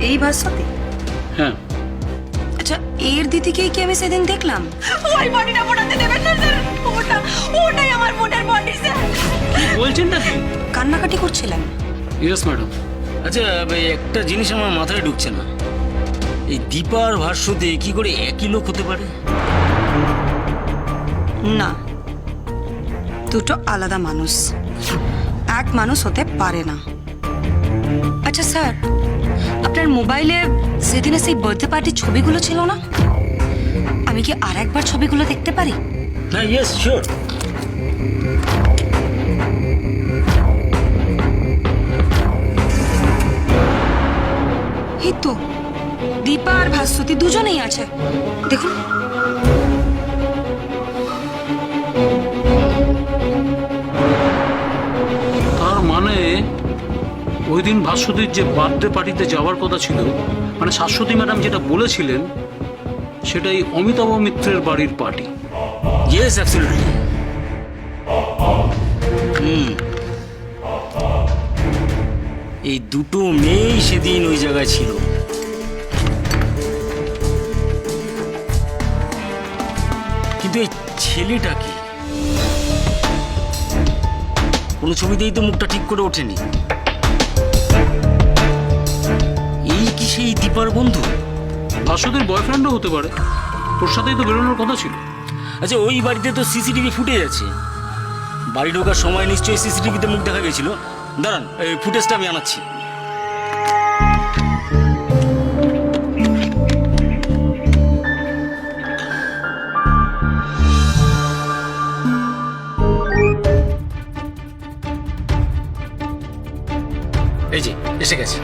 এই ভাস্বতী? হ্যাঁ। আচ্ছা, এর দিদিকেই কি আমি সেদিন দেখলাম? ওই বডিটা ফোটাতে দেবেন না স্যার। ওটাই আমার বোনের বডি স্যার। কি বলছেন না কি? কান্নাকাটি করছিলেন? Yes madam. আচ্ছা, একটা জিনিস আমার মাথায় ঢুকছে না, এই দীপা আর ভাস্বতী কি করে একই লোক হতে পারে? না, দুটো আলাদা মানুষ, এক মানুষ হতে পারে না। আচ্ছা স্যার, আপনার মোবাইলে সেদিনে সেই বার্থডে পার্টির ছবিগুলো ছিল না? আমি কি আর একবার ছবিগুলো দেখতে পারি? হ্যাঁ, ইয়েস, শিওর। এই তো দীপা আর ভাস্বতী দুজনেই আছে, দেখুন। তার মানে ওই দিন ভাস্বতীর যে বার্থডে পার্টিতে যাওয়ার কথা ছিল, মানে শাশ্বতী ম্যাডাম যেটা বলেছিলেন, সেটাই অমিতাভ মিত্রের বাড়ির পার্টি। Yes, absolutely. এই দুটো মেয়েই সেদিন ওই জায়গায় ছিল। কিন্তু এই ছেলেটা কি? কোনো ছবিতেই তো মুখটা ঠিক করে ওঠেনি। এই কি সেই দীপার বন্ধু? ভাস্বতীর বয়ফ্রেন্ডও হতে পারে, ওর সাথেই তো বেরোনোর কথা ছিল। আচ্ছা, ওই বাড়িতে তো সিসিটিভি ফুটেজ আছে, বাড়ি ঢোকার সময় নিশ্চয়ই সিসিটিভিতে মুখ দেখা গেছিল। দাঁড়ান, এই ফুটেজটা আমি আনাচ্ছি। এই যে এসে গেছে।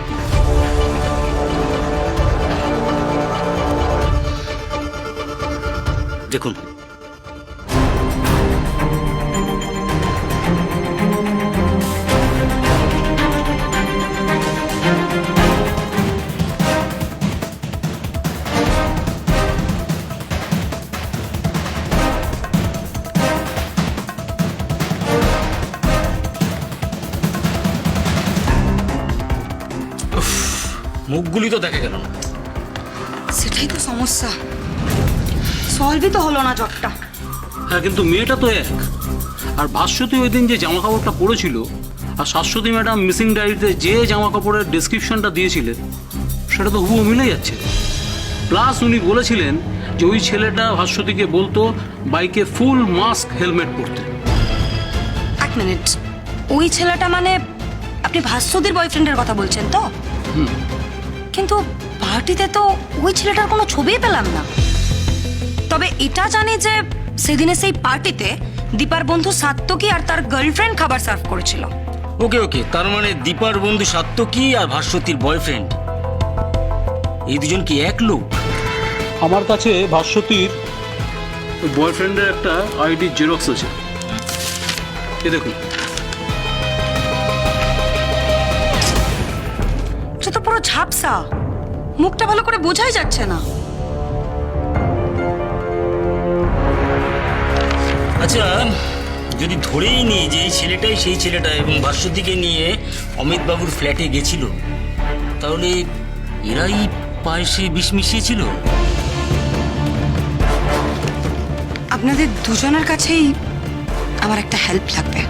দেখুন, মুখগুলি তো দেখা গেল না। সেটাই তো সমস্যা, সলভই তো হলো না জটটা। হ্যাঁ, কিন্তু মেয়েটা তো এক। আর ভাস্বতী ওই দিন যে জামা কাপড়টা পরেছিল, আর শাশ্বতী ম্যাডাম মিসিং ডায়েরিতে যে জামা কাপড়ের ডেসক্রিপশনটা দিয়েছিলেন, সেটা তো হুবহু মিলে যাচ্ছে। প্লাস উনি বলেছিলেন যে ওই ছেলেটা ভাস্বতীকে বলতো বাইকে ফুল মাস্ক হেলমেট পরতে। এক মিনিট, ওই ছেলেটা মানে আপনি ভাস্বতীর বয়ফ্রেন্ডের কথা বলছেন তো? কিন্তু পার্টিতে তো ওই ছেলেটার কোনো ছবিই পেলাম না। তবে এটা জানি যে সেদিনে সেই পার্টিতে দীপার বন্ধু সাত্তকী আর তার গার্লফ্রেন্ড খাবার সার্ভ করেছিল। ওকে ওকে, তার মানে দীপার বন্ধু সাত্তকী আর ভাস্বতীর বয়ফ্রেন্ড, এই দুজন কি এক লোক? আমার কাছে ভাস্বতীর ওই বয়ফ্রেন্ডের একটা আইডি জেরক্স আছে, এ দেখুন। সে তো পুরো ঝাপসা, মুখটা ভালো করে বোঝাই যাচ্ছে না। আচ্ছা, যদি ধরেই নিই যে এই ছেলেটাই সেই ছেলেটা এবং ভাস্বতীকে নিয়ে অমিত বাবুর ফ্ল্যাটে গেছিল, তাহলে এরাই পায়েসে বিষ মিশিয়েছিল। আপনাদের দুজনের কাছেই আমার একটা হেল্প লাগবে।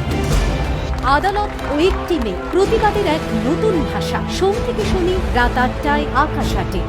আদালত ও একটি মেয়ে, প্রতিবাদের এক নতুন ভাষা। সোম থেকে শনি রাত ৮টায় আকাশ আটে।